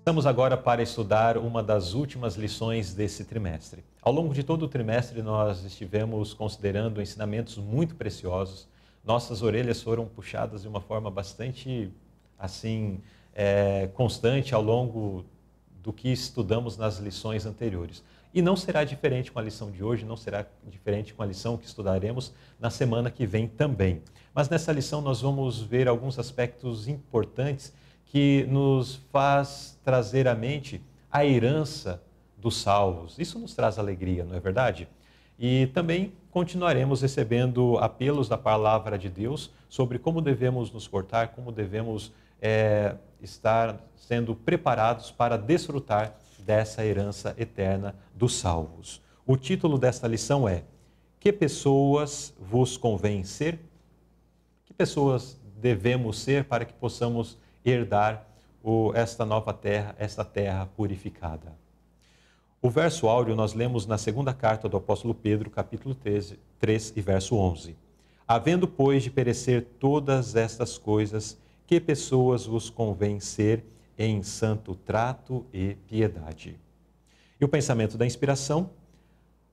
Estamos agora para estudar uma das últimas lições desse trimestre. Ao longo de todo o trimestre, nós estivemos considerando ensinamentos muito preciosos. Nossas orelhas foram puxadas de uma forma bastante, constante ao longo do que estudamos nas lições anteriores. E não será diferente com a lição de hoje, não será diferente com a lição que estudaremos na semana que vem também. Mas nessa lição nós vamos ver alguns aspectos importantes que nos faz trazer à mente a herança dos salvos. Isso nos traz alegria, não é verdade? E também continuaremos recebendo apelos da palavra de Deus sobre como devemos nos portar, como devemos estar sendo preparados para desfrutar dessa herança eterna dos salvos. O título desta lição é: Que pessoas vos convém ser? Que pessoas devemos ser para que possamos herdar esta nova terra, esta terra purificada? O verso áureo nós lemos na segunda carta do apóstolo Pedro, capítulo 3 e verso 11. Havendo, pois, de perecer todas estas coisas, que pessoas vos convém ser em santo trato e piedade? E o pensamento da inspiração: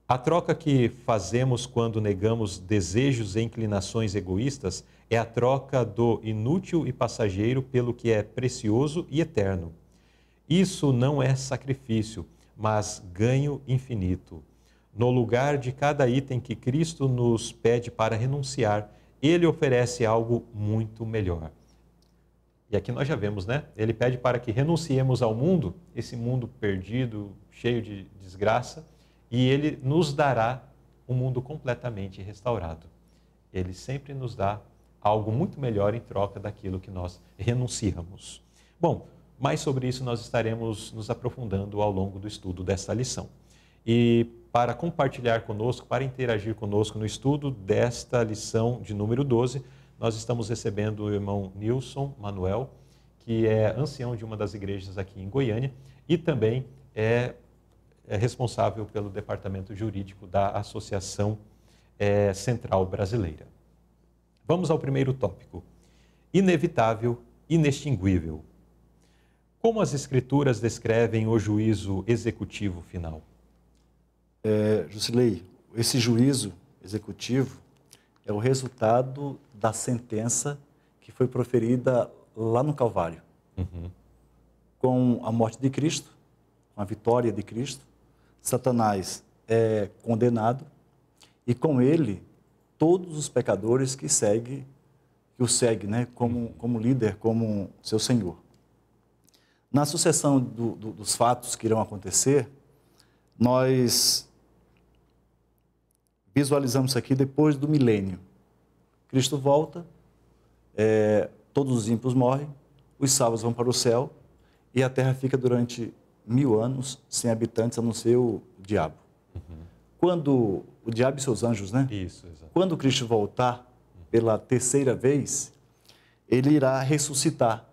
a troca que fazemos quando negamos desejos e inclinações egoístas é a troca do inútil e passageiro pelo que é precioso e eterno. Isso não é sacrifício, mas ganho infinito. No lugar de cada item que Cristo nos pede para renunciar, Ele oferece algo muito melhor. E aqui nós já vemos, né? Ele pede para que renunciemos ao mundo, esse mundo perdido, cheio de desgraça, e Ele nos dará um mundo completamente restaurado. Ele sempre nos dá algo muito melhor em troca daquilo que nós renunciamos. Bom, mais sobre isso nós estaremos nos aprofundando ao longo do estudo desta lição. E para compartilhar conosco, para interagir conosco no estudo desta lição de número 12, nós estamos recebendo o irmão Nilson Manuel, que é ancião de uma das igrejas aqui em Goiânia e também é responsável pelo departamento jurídico da Associação Central Brasileira. Vamos ao primeiro tópico: inevitável, inextinguível. Como as Escrituras descrevem o juízo executivo final? Jusilei, esse juízo executivo é o resultado da sentença que foi proferida lá no Calvário. Com a morte de Cristo, com a vitória de Cristo, Satanás é condenado e com ele todos os pecadores que o seguem, né, como líder, como seu Senhor. Na sucessão dos fatos que irão acontecer, nós visualizamos aqui depois do milênio. Cristo volta, todos os ímpios morrem, os salvos vão para o céu e a terra fica durante 1000 anos sem habitantes, a não ser o diabo. Quando o diabo e seus anjos, né? Isso, exato. Quando Cristo voltar pela terceira vez, ele irá ressuscitar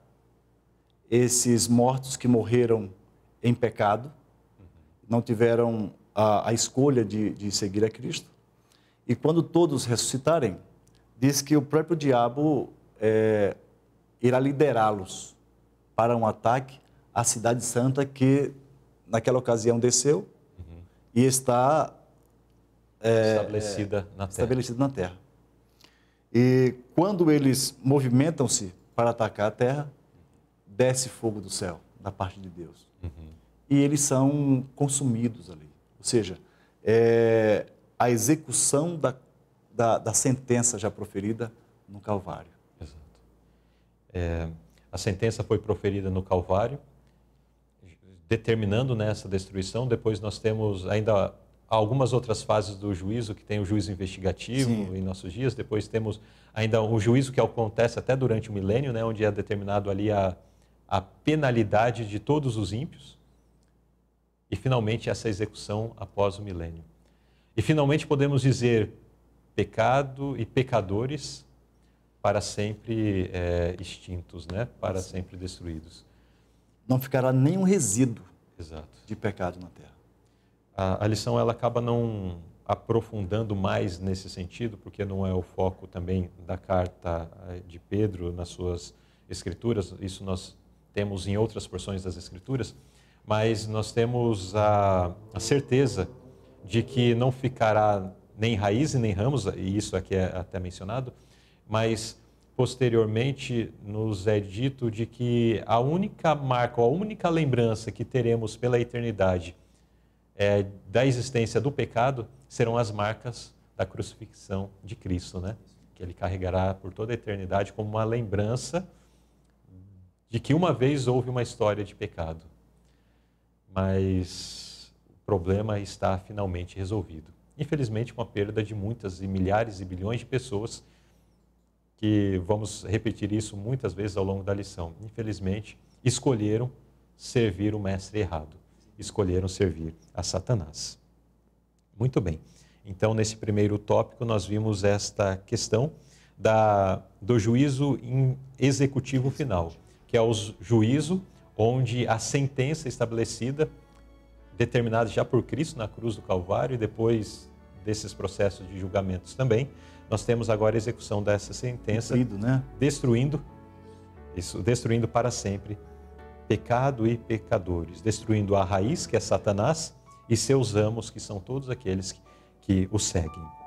esses mortos que morreram em pecado, não tiveram a escolha de seguir a Cristo. E quando todos ressuscitarem, diz que o próprio diabo irá liderá-los para um ataque à cidade santa que naquela ocasião desceu e está estabelecida na terra. E quando eles movimentam-se para atacar a terra, desce fogo do céu, da parte de Deus. E eles são consumidos ali. Ou seja, a execução da sentença já proferida no Calvário. Exato. A sentença foi proferida no Calvário, determinando nessa destruição. Depois nós temos ainda algumas outras fases do juízo, que tem o juízo investigativo. Sim. Em nossos dias. Depois temos ainda o juízo que acontece até durante o milênio, né, onde é determinado ali a penalidade de todos os ímpios. E finalmente essa execução após o milênio. E finalmente podemos dizer: pecado e pecadores para sempre extintos, né? Para sempre destruídos. Não ficará nenhum resíduo. Exato. De pecado na terra. A lição ela acaba não aprofundando mais nesse sentido, porque não é o foco também da carta de Pedro nas suas escrituras. Isso nós temos em outras porções das Escrituras, mas nós temos a certeza de que não ficará nem raiz e nem ramos, e isso aqui é até mencionado, mas posteriormente nos é dito de que a única marca, a única lembrança que teremos pela eternidade da existência do pecado serão as marcas da crucifixão de Cristo, né? Que ele carregará por toda a eternidade como uma lembrança de que uma vez houve uma história de pecado. Mas o problema está finalmente resolvido. Infelizmente, com a perda de muitas e milhares e bilhões de pessoas, que vamos repetir isso muitas vezes ao longo da lição, infelizmente, escolheram servir o mestre errado, escolheram servir a Satanás. Muito bem, então nesse primeiro tópico nós vimos esta questão do juízo executivo final, que é o juízo onde a sentença estabelecida, determinada já por Cristo na cruz do Calvário e depois desses processos de julgamentos também, nós temos agora a execução dessa sentença, destruindo para sempre pecado e pecadores, destruindo a raiz, que é Satanás, e seus amos, que são todos aqueles que o seguem.